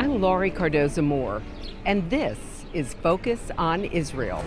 I'm Laurie Cardoza-Moore, and this is Focus on Israel.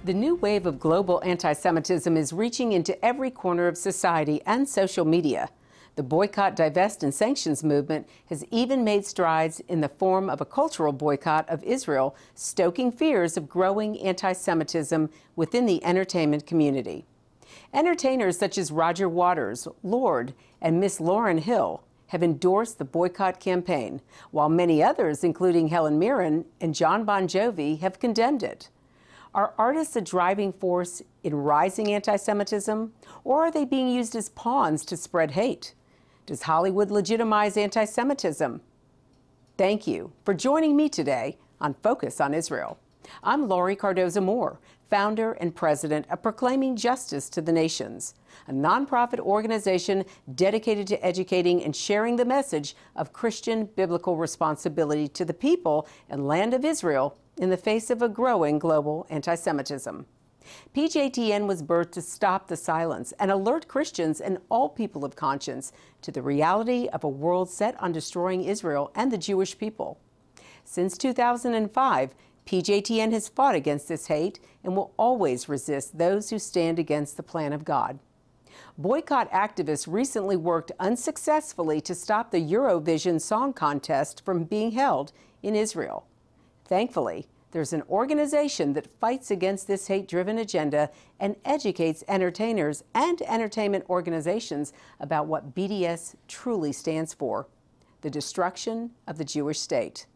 The new wave of global anti-Semitism is reaching into every corner of society and social media. The Boycott, Divest and Sanctions movement has even made strides in the form of a cultural boycott of Israel, stoking fears of growing anti-Semitism within the entertainment community. Entertainers such as Roger Waters, Lorde, and Miss Lauryn Hill have endorsed the boycott campaign, while many others, including Helen Mirren and John Bon Jovi, have condemned it. Are artists a driving force in rising anti-Semitism, or are they being used as pawns to spread hate? Does Hollywood legitimize anti-Semitism? Thank you for joining me today on Focus on Israel. I'm Laurie Cardoza-Moore, founder and president of Proclaiming Justice to the Nations, a nonprofit organization dedicated to educating and sharing the message of Christian biblical responsibility to the people and land of Israel in the face of a growing global anti-Semitism. PJTN was birthed to stop the silence and alert Christians and all people of conscience to the reality of a world set on destroying Israel and the Jewish people. Since 2005, PJTN has fought against this hate and will always resist those who stand against the plan of God. Boycott activists recently worked unsuccessfully to stop the Eurovision Song Contest from being held in Israel. Thankfully, there's an organization that fights against this hate-driven agenda and educates entertainers and entertainment organizations about what BDS truly stands for: the destruction of the Jewish state.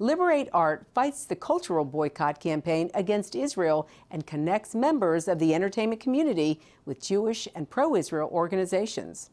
Liberate Art fights the cultural boycott campaign against Israel and connects members of the entertainment community with Jewish and pro-Israel organizations.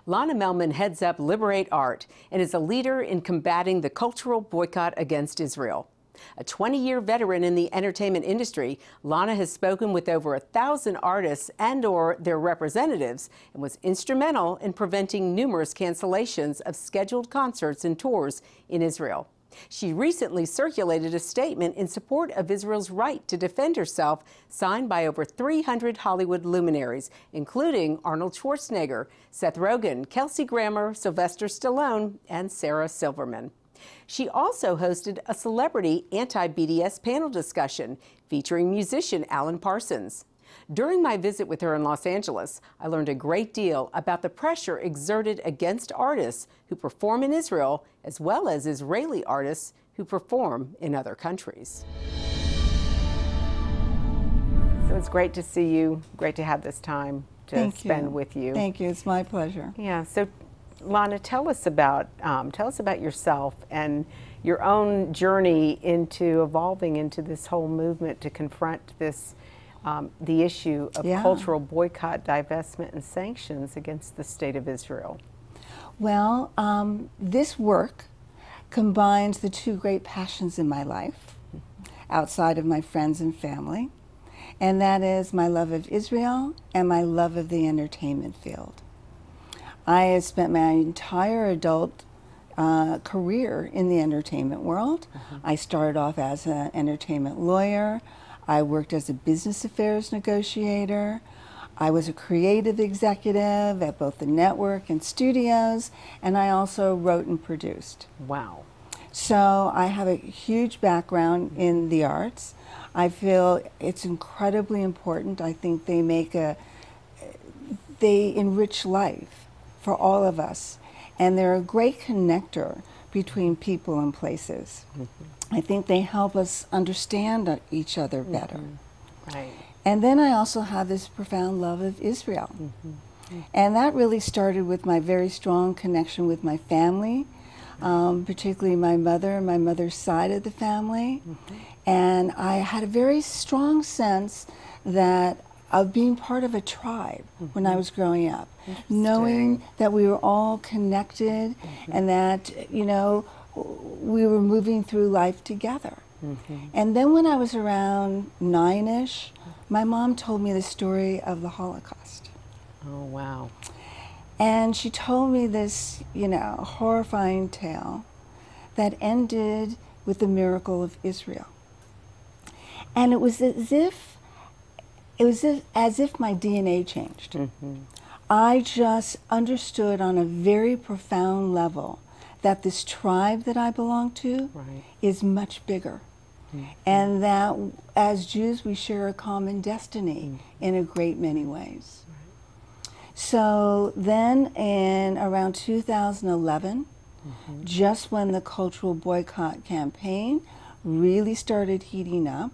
Lana Melman heads up Liberate Art and is a leader in combating the cultural boycott against Israel. A 20-year veteran in the entertainment industry, Lana has spoken with over 1,000 artists and/or their representatives and was instrumental in preventing numerous cancellations of scheduled concerts and tours in Israel. She recently circulated a statement in support of Israel's right to defend herself, signed by over 300 Hollywood luminaries, including Arnold Schwarzenegger, Seth Rogen, Kelsey Grammer, Sylvester Stallone, and Sarah Silverman. She also hosted a celebrity anti-BDS panel discussion featuring musician Alan Parsons. During my visit with her in Los Angeles, I learned a great deal about the pressure exerted against artists who perform in Israel, as well as Israeli artists who perform in other countries. So it's great to see you, great to have this time to spend with you. Thank you, it's my pleasure. Yeah, so Lana, tell us about yourself and your own journey into evolving into this whole movement to confront this the issue of cultural boycott, divestment, and sanctions against the state of Israel. Well, this work combines the two great passions in my life, outside of my friends and family, and that is my love of Israel and my love of the entertainment field. I have spent my entire adult career in the entertainment world. I started off as an entertainment lawyer. I worked as a business affairs negotiator. I was a creative executive at both the network and studios, and I also wrote and produced. Wow. So I have a huge background in the arts. I feel it's incredibly important. I think they enrich life for all of us, and they're a great connector between people and places. I think they help us understand each other better. Right. And then I also have this profound love of Israel. And that really started with my very strong connection with my family, particularly my mother's side of the family. And I had a very strong sense that of being part of a tribe when I was growing up, knowing that we were all connected and that, you know, we were moving through life together. And then when I was around 9-ish, my mom told me the story of the Holocaust. Oh, wow. And she told me this, you know, horrifying tale that ended with the miracle of Israel. And it was as if my DNA changed. I just understood on a very profound level that this tribe that I belong to is much bigger. And that as Jews we share a common destiny in a great many ways. So then in around 2011, just when the cultural boycott campaign really started heating up,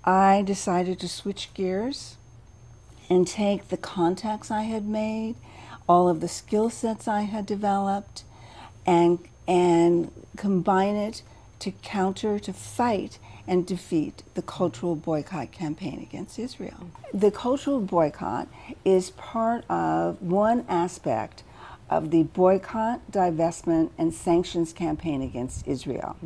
I decided to switch gears and take the contacts I had made, all of the skill sets I had developed, and combine it to counter, to fight, and defeat the cultural boycott campaign against Israel. The cultural boycott is part of one aspect of the Boycott, Divestment, and Sanctions campaign against Israel.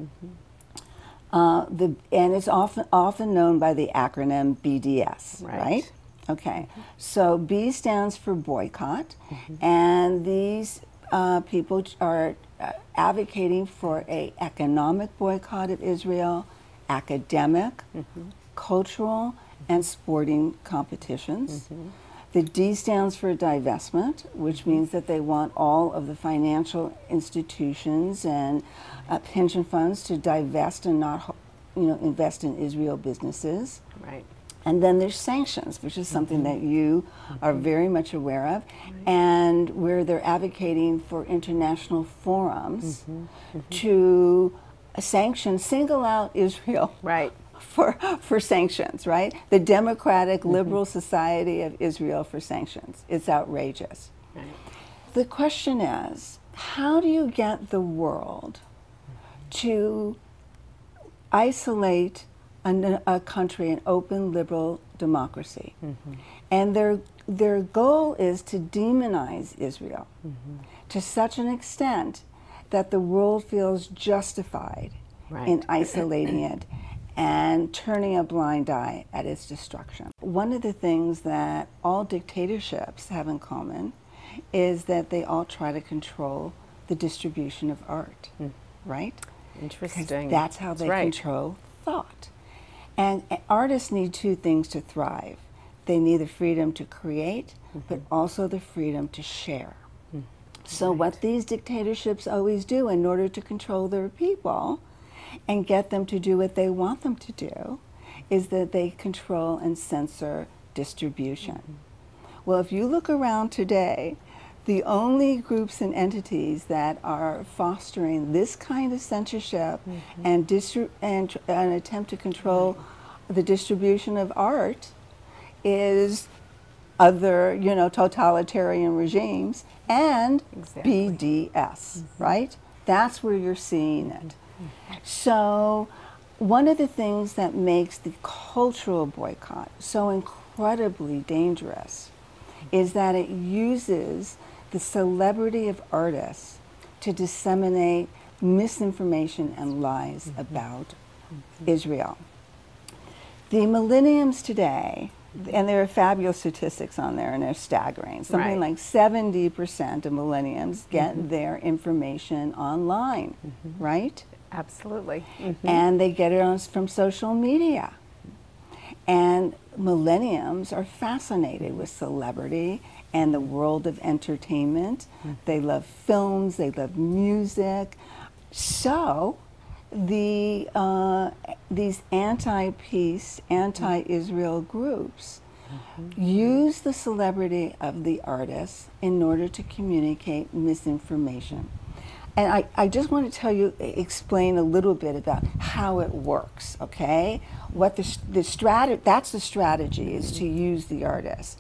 And it's often known by the acronym BDS, right? Okay, so B stands for boycott, and these people are advocating for an economic boycott of Israel, academic, cultural, and sporting competitions. The D stands for divestment, which means that they want all of the financial institutions and pension funds to divest and not, invest in Israel businesses. Right. And then there's sanctions, which is something that you are very much aware of, and where they're advocating for international forums to single out Israel for sanctions, right? The Democratic Liberal Society of Israel for sanctions. It's outrageous. Right. The question is, how do you get the world to isolate a country, an open, liberal democracy? And their goal is to demonize Israel to such an extent that the world feels justified in isolating it and turning a blind eye at its destruction. One of the things that all dictatorships have in common is that they all try to control the distribution of art, right? Interesting. Because that's how they control thought. And artists need two things to thrive. They need the freedom to create, but also the freedom to share. So what these dictatorships always do in order to control their people and get them to do what they want them to do is that they control and censor distribution. Well, if you look around today, the only groups and entities that are fostering this kind of censorship and an attempt to control the distribution of art is other, totalitarian regimes and BDS, right? That's where you're seeing it. So one of the things that makes the cultural boycott so incredibly dangerous is that it uses the celebrity of artists to disseminate misinformation and lies about Israel. The millenniums today, and there are fabulous statistics on there and they're staggering, something like 70% of millenniums get their information online, right? Absolutely. And they get it from social media. And millenniums are fascinated with celebrity and the world of entertainment. They love films, they love music. So these anti-peace, anti-Israel groups use the celebrity of the artists in order to communicate misinformation. And I just want to explain a little bit about how it works, okay? What that's the strategy, is to use the artists.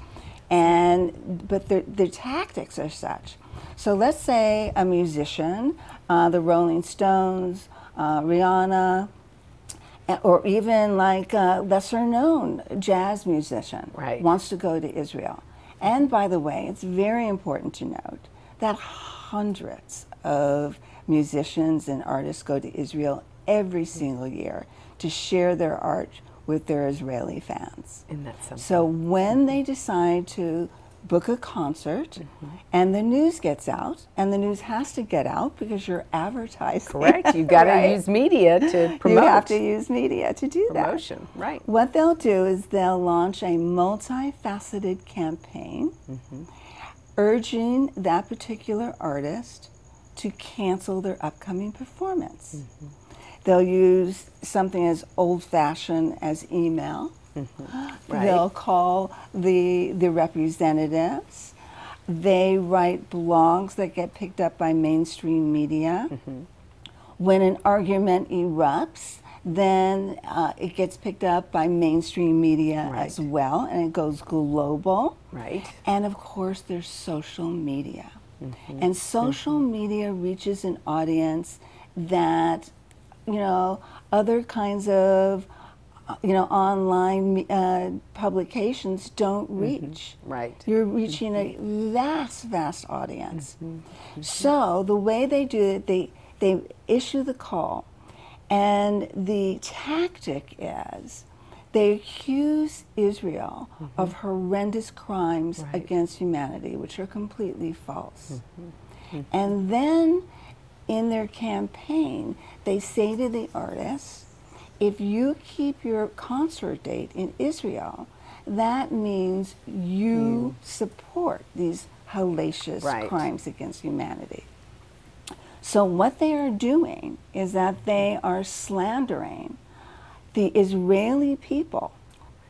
But the tactics are such. So let's say a musician, the Rolling Stones, Rihanna, or even like a lesser-known jazz musician wants to go to Israel. And by the way, it's very important to note that hundreds of musicians and artists go to Israel every single year to share their art with their Israeli fans. And that's something. So when they decide to book a concert and the news gets out, and the news has to get out because you're advertising. Correct. You've got to use media to promote. You have to use media to do that. Promotion, right. What they'll do is they'll launch a multifaceted campaign urging that particular artist to cancel their upcoming performance. They'll use something as old-fashioned as email. They'll call the representatives. They write blogs that get picked up by mainstream media. When an argument erupts, then it gets picked up by mainstream media as well, and it goes global. And of course, there's social media. And social media reaches an audience that, you know, other kinds of online publications don't reach. You're reaching a vast, vast audience. So the way they do it, they issue the call, and the tactic is they accuse Israel of horrendous crimes against humanity, which are completely false. And then in their campaign, they say to the artists, if you keep your concert date in Israel, that means you support these hellacious crimes against humanity. So what they are doing is that they are slandering the Israeli people,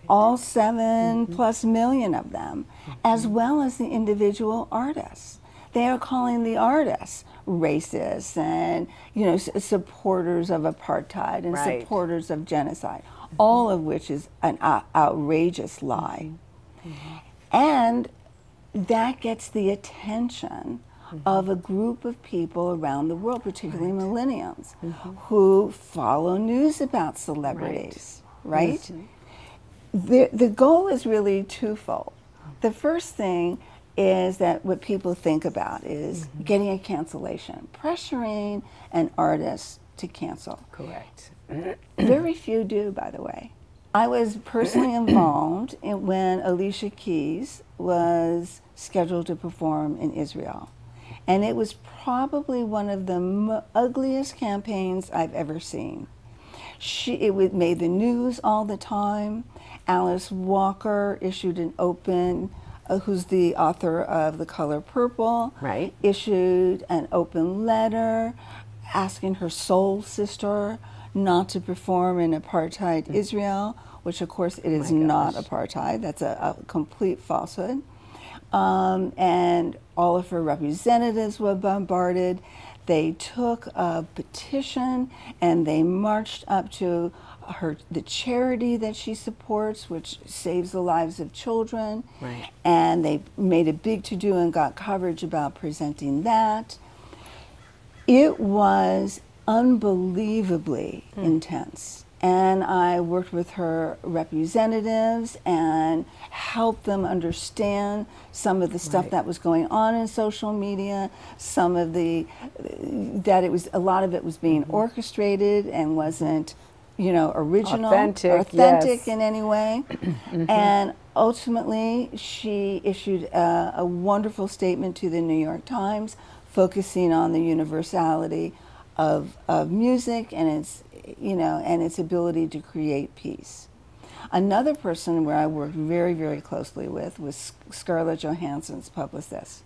all 7+ million of them, as well as the individual artists. They are calling the artists racist and, you know, supporters of apartheid and supporters of genocide, all of which is an outrageous lie. And that gets the attention of a group of people around the world, particularly millennials, who follow news about celebrities, The goal is really twofold. The first thing is that what people think about is getting a cancellation, pressuring an artist to cancel. Very few do, by the way. I was personally involved when Alicia Keys was scheduled to perform in Israel. And it was probably one of the ugliest campaigns I've ever seen. It made the news all the time. Alice Walker issued an open, who's the author of The Color Purple, issued an open letter asking her soul sister not to perform in apartheid Israel, which of course it is not apartheid. That's a complete falsehood. And all of her representatives were bombarded. They took a petition and they marched up to the charity that she supports, which saves the lives of children. And they made a big to-do and got coverage about presenting that. It was unbelievably intense. And I worked with her representatives and helped them understand some of the stuff that was going on in social media, some of a lot of it was being orchestrated and wasn't, you know, original, authentic in any way. And ultimately, she issued a wonderful statement to the New York Times, focusing on the universality of music and its ability to create peace. Another person where I worked very, very closely with was Scarlett Johansson's publicist.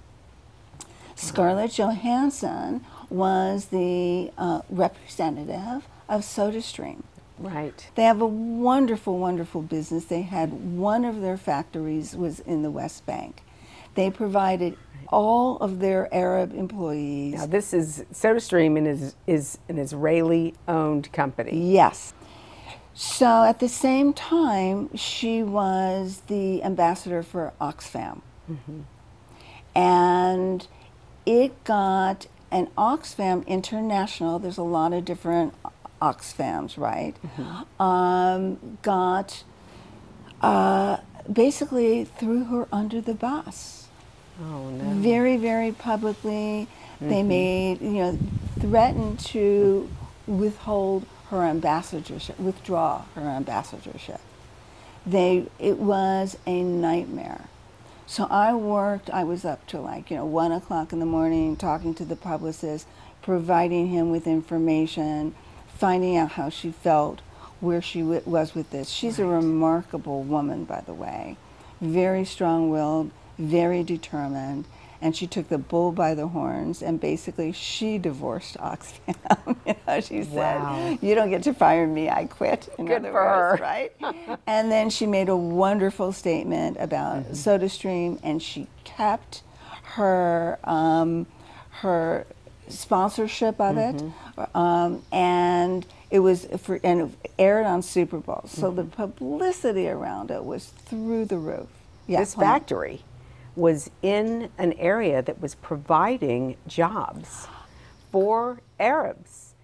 Scarlett Johansson was the representative of SodaStream. They have a wonderful, wonderful business. They had one of their factories was in the West Bank. They provided all of their Arab employees. Now this is, SodaStream is an Israeli-owned company. Yes. So at the same time, she was the ambassador for Oxfam. And it got an Oxfam International, there's a lot of different Oxfam's, right, basically threw her under the bus. Oh, no. Very, very publicly. They made, threatened to withdraw her ambassadorship. It was a nightmare. So I was up to 1 o'clock in the morning talking to the publicist, providing him with information, finding out how she felt, where she was with this. She's a remarkable woman, by the way, very strong-willed, very determined, and she took the bull by the horns, and basically she divorced Oxfam. She said, "You don't get to fire me, I quit." Good for her. Right? And then she made a wonderful statement about SodaStream, and she kept her her sponsorship of it, and it aired on Super Bowl. So the publicity around it was through the roof. This factory was in an area that was providing jobs for Arabs.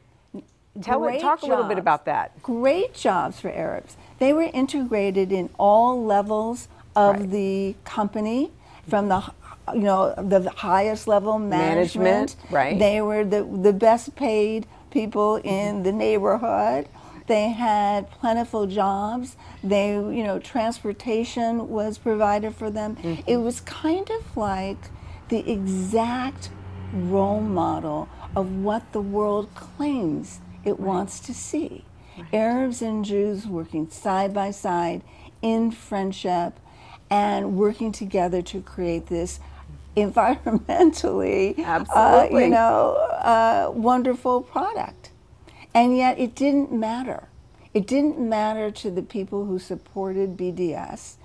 Talk a little bit about that. Great jobs for Arabs. They were integrated in all levels of the company, from the the highest level management. Right. They were the best paid people in the neighborhood. They had plentiful jobs. They, transportation was provided for them. It was kind of like the exact role model of what the world claims it wants to see. Arabs and Jews working side by side in friendship and working together to create this environmentally, wonderful product. And yet it didn't matter. It didn't matter to the people who supported BDS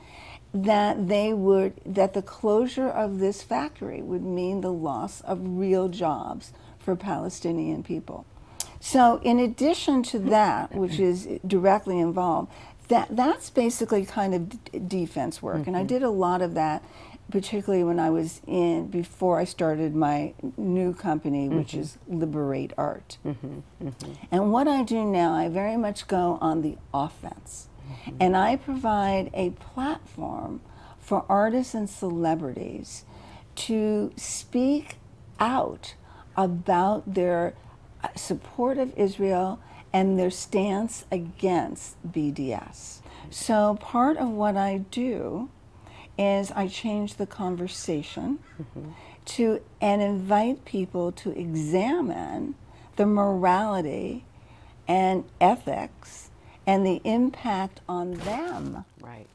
that the closure of this factory would mean the loss of real jobs for Palestinian people. So in addition to that, which is directly involved, that's basically kind of defense work. And I did a lot of that, particularly when I was before I started my new company, which is Liberate Art. And what I do now, I very much go on the offense. And I provide a platform for artists and celebrities to speak out about their support of Israel and their stance against BDS. So part of what I do is I change the conversation and invite people to examine the morality and ethics and the impact on them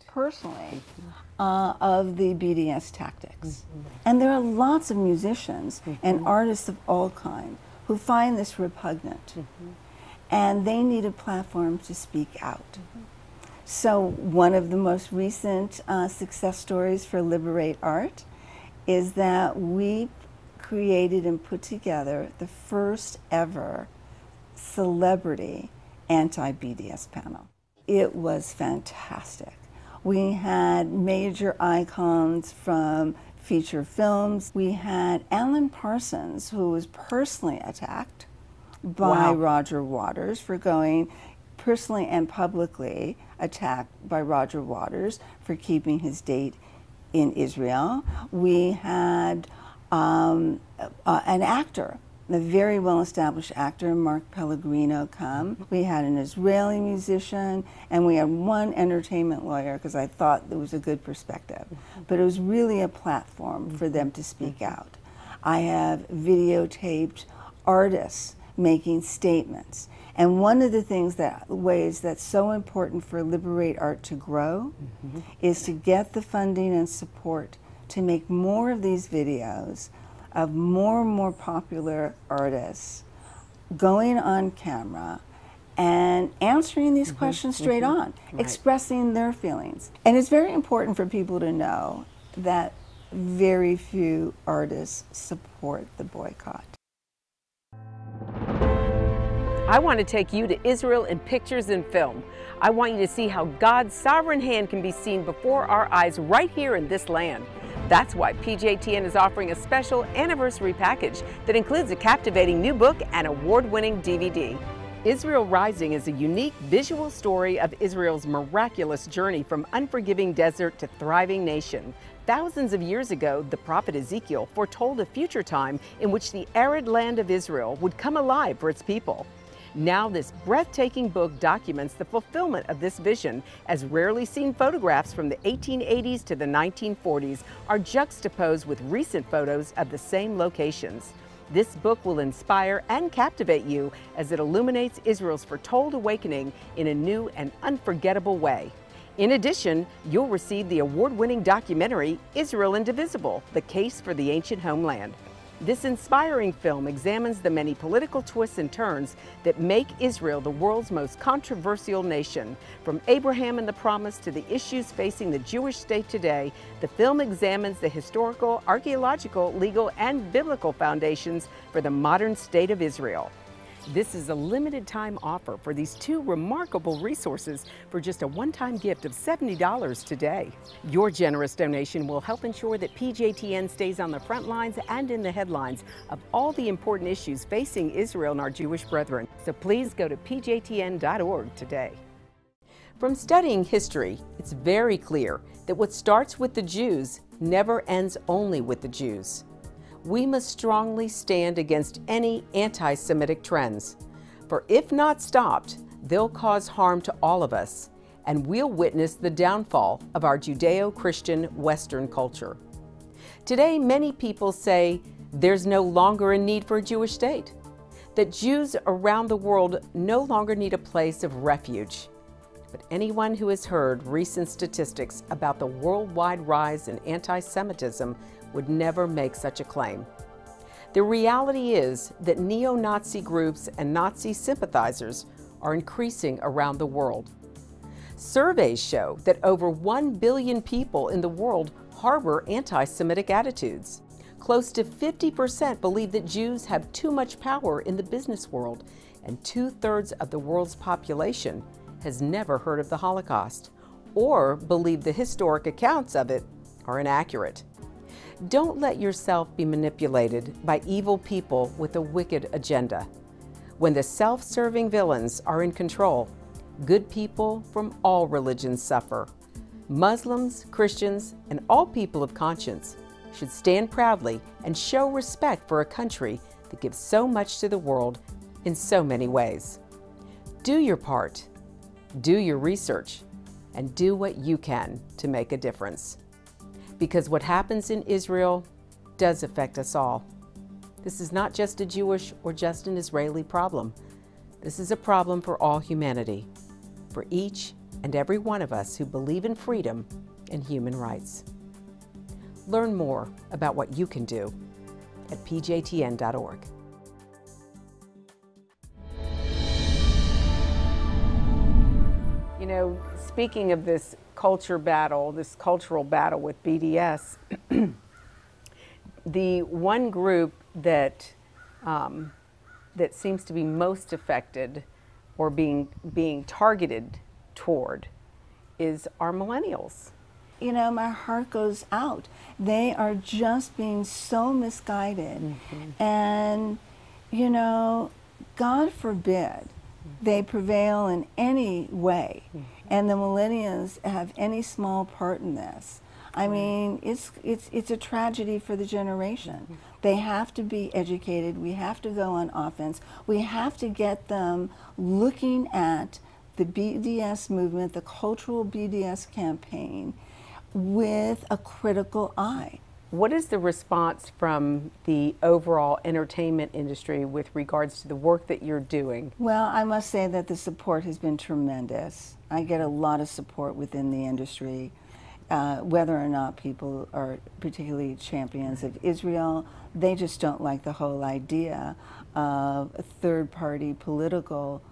personally of the BDS tactics. And there are lots of musicians and artists of all kinds who find this repugnant, and they need a platform to speak out. So one of the most recent success stories for Liberate Art is that we created and put together the first ever celebrity anti-BDS panel. It was fantastic. We had major icons from feature films. We had Alan Parsons, who was personally attacked by Roger Waters for going personally and publicly attacked by Roger Waters for keeping his date in Israel. We had an actor, a very well-established actor, Mark Pellegrino, come. We had an Israeli musician, and we had one entertainment lawyer, because I thought it was a good perspective. But it was really a platform for them to speak out. I have videotaped artists making statements. And one of the ways that's so important for Liberate Art to grow is to get the funding and support to make more of these videos of more and more popular artists going on camera and answering these questions straight on, expressing their feelings. And it's very important for people to know that very few artists support the boycott. I want to take you to Israel in pictures and film. I want you to see how God's sovereign hand can be seen before our eyes right here in this land. That's why PJTN is offering a special anniversary package that includes a captivating new book and award-winning DVD. Israel Rising is a unique visual story of Israel's miraculous journey from unforgiving desert to thriving nation. Thousands of years ago, the prophet Ezekiel foretold a future time in which the arid land of Israel would come alive for its people. Now this breathtaking book documents the fulfillment of this vision, as rarely seen photographs from the 1880s to the 1940s are juxtaposed with recent photos of the same locations. This book will inspire and captivate you as it illuminates Israel's foretold awakening in a new and unforgettable way. In addition, you'll receive the award-winning documentary, Israel Indivisible: The Case for the Ancient Homeland. This inspiring film examines the many political twists and turns that make Israel the world's most controversial nation. From Abraham and the Promise to the issues facing the Jewish state today, the film examines the historical, archaeological, legal, and biblical foundations for the modern state of Israel. This is a limited time offer for these two remarkable resources for just a one-time gift of $70 today. Your generous donation will help ensure that PJTN stays on the front lines and in the headlines of all the important issues facing Israel and our Jewish brethren. So please go to pjtn.org today. From studying history, it's very clear that what starts with the Jews never ends only with the Jews. We must strongly stand against any anti-Semitic trends, for if not stopped, they'll cause harm to all of us, and we'll witness the downfall of our Judeo-Christian Western culture. Today, many people say there's no longer a need for a Jewish state, that Jews around the world no longer need a place of refuge. But anyone who has heard recent statistics about the worldwide rise in anti-Semitism would never make such a claim. The reality is that neo-Nazi groups and Nazi sympathizers are increasing around the world. Surveys show that over 1 billion people in the world harbor anti-Semitic attitudes. Close to 50% believe that Jews have too much power in the business world, and 2/3 of the world's population has never heard of the Holocaust or believe the historic accounts of it are inaccurate. Don't let yourself be manipulated by evil people with a wicked agenda. When the self-serving villains are in control, good people from all religions suffer. Muslims, Christians, and all people of conscience should stand proudly and show respect for a country that gives so much to the world in so many ways. Do your part, do your research, and do what you can to make a difference. Because what happens in Israel does affect us all. This is not just a Jewish or just an Israeli problem. This is a problem for all humanity, for each and every one of us who believe in freedom and human rights. Learn more about what you can do at pjtn.org. You know, speaking of this culture battle, this cultural battle with BDS, the one group that that seems to be most affected or being targeted toward is our millennials. You know, my heart goes out. They are just being so misguided. Mm-hmm. And, you know, God forbid they prevail in any way, and the millennials have any small part in this. I mean, it's a tragedy for the generation. They have to be educated. We have to go on offense. We have to get them looking at the BDS movement, the cultural BDS campaign, with a critical eye. What is the response from the overall entertainment industry with regards to the work that you're doing? Well, I must say that the support has been tremendous. I get a lot of support within the industry, whether or not people are particularly champions of Israel. They just don't like the whole idea of a third-party political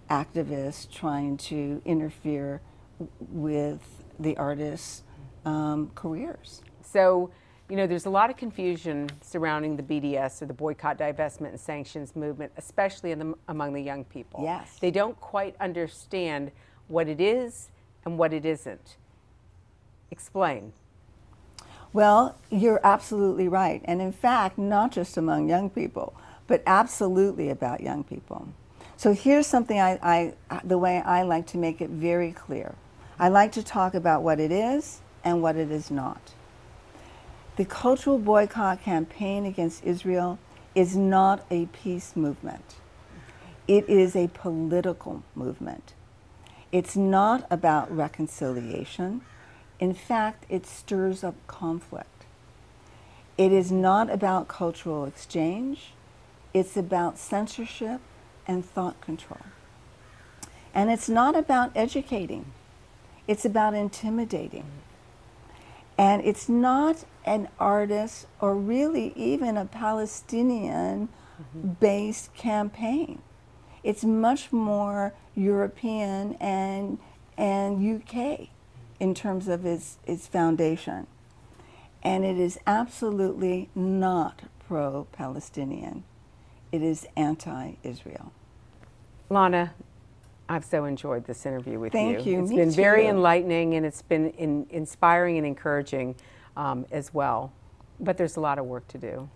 activists trying to interfere with the artists' careers. So, you know, there's a lot of confusion surrounding the BDS, or the Boycott, Divestment and Sanctions movement, especially among the young people. Yes. They don't quite understand what it is and what it isn't. Explain. Well, you're absolutely right. And in fact, not just among young people, but absolutely about young people. So here's something the way I like to make it very clear. I like to talk about what it is and what it is not. The cultural boycott campaign against Israel is not a peace movement. It is a political movement. It's not about reconciliation. In fact, it stirs up conflict. It is not about cultural exchange. It's about censorship and thought control. And it's not about educating. It's about intimidating. And it's not an artist or really even a Palestinian-based campaign. It's much more European and UK in terms of its foundation. And it is absolutely not pro-Palestinian. It is anti-Israel. Lana, I've so enjoyed this interview with you. Thank you. It's Me been too. very enlightening, and it's been inspiring and encouraging as well. But there's a lot of work to do.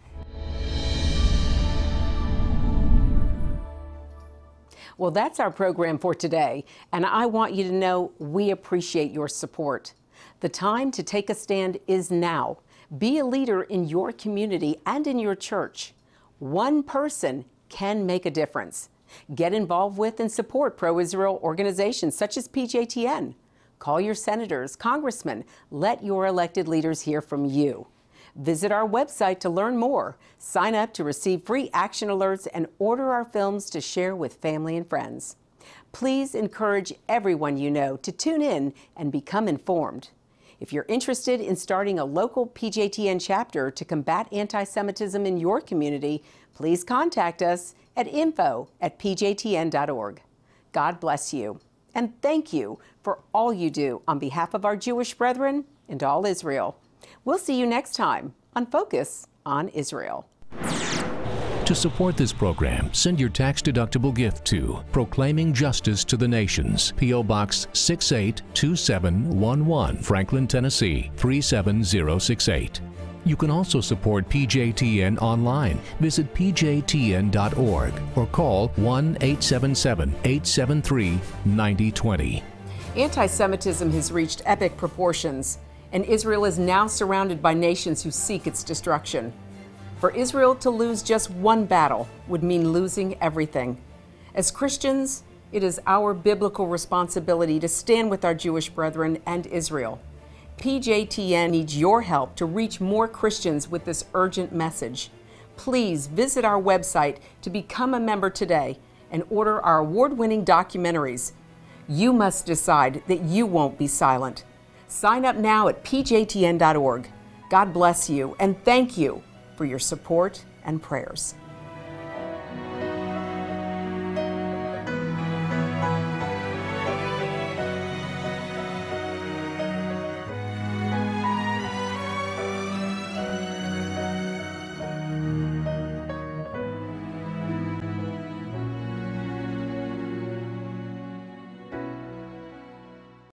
Well, that's our program for today, and I want you to know we appreciate your support. The time to take a stand is now. Be a leader in your community and in your church. One person can make a difference. Get involved with and support pro-Israel organizations such as PJTN. Call your senators, congressmen. Let your elected leaders hear from you. Visit our website to learn more. Sign up to receive free action alerts and order our films to share with family and friends. Please encourage everyone you know to tune in and become informed. If you're interested in starting a local PJTN chapter to combat anti-Semitism in your community, please contact us at info@pjtn.org. God bless you, and thank you for all you do on behalf of our Jewish brethren and all Israel. We'll see you next time on Focus on Israel. To support this program, send your tax-deductible gift to Proclaiming Justice to the Nations, P.O. Box 682711, Franklin, Tennessee 37068. You can also support PJTN online. Visit pjtn.org or call 1-877-873-9020. Anti-Semitism has reached epic proportions, and Israel is now surrounded by nations who seek its destruction. For Israel to lose just one battle would mean losing everything. As Christians, it is our biblical responsibility to stand with our Jewish brethren and Israel. PJTN needs your help to reach more Christians with this urgent message. Please visit our website to become a member today and order our award-winning documentaries. You must decide that you won't be silent. Sign up now at pjtn.org. God bless you, and thank you for your support and prayers.